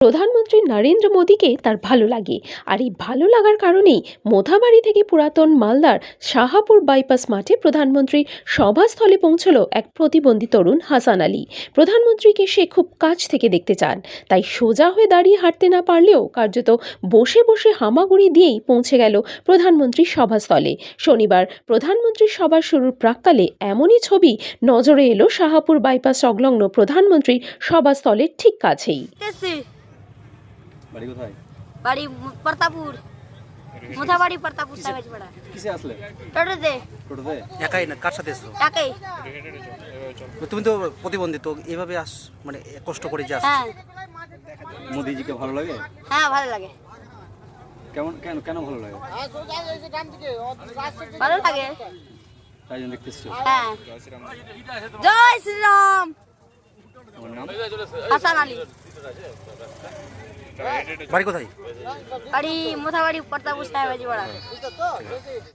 প্রধানমন্ত্রী নরেন্দ্র মোদীকে তার ভালো লাগে, আর এই ভালো লাগার কারণেই মোথাবাড়ি থেকে পুরাতন মালদার শাহাপুর বাইপাস মাঠে প্রধানমন্ত্রী সভাস্থলে পৌঁছল এক প্রতিবন্ধী তরুণ হাসান আলী। প্রধানমন্ত্রীকে সে খুব কাছ থেকে দেখতে চান, তাই সোজা হয়ে দাঁড়িয়ে হাঁটতে না পারলেও কার্যত বসে বসে হামাগুড়ি দিয়েই পৌঁছে গেল প্রধানমন্ত্রীর সভাস্থলে। শনিবার প্রধানমন্ত্রীর সভা শুরুর প্রাক্কালে এমনই ছবি নজরে এলো শাহাপুর বাইপাস সংলগ্ন প্রধানমন্ত্রীর সভাস্থলের ঠিক কাছেই। বাড়ি কোথায়? বাড়ি প্রতাপপুর, মোথাবাড়ি প্রতাপপুর সাহেবপাড়া। কিসে আসলে? টোটোতে। টোটোতে? একাই না, কার সাথে এসছো? একাই। তুমি তো প্রতিবন্ধী, তো এইভাবে মানে কষ্ট করে যাস। হ্যাঁ মোদিজিকে ভালো লাগে? হ্যাঁ ভালো লাগে। কেমন কেন কেন ভালো লাগে? ভালো লাগে, তাই জন্য দেখতে এসছো? হ্যাঁ। জয় শ্রীরাম। আমার নাম হাসান আলী। বাড়ি কোথায়? বাড়ি মোথাবাড়ি প্রতাপপুর সাহেবপাড়া।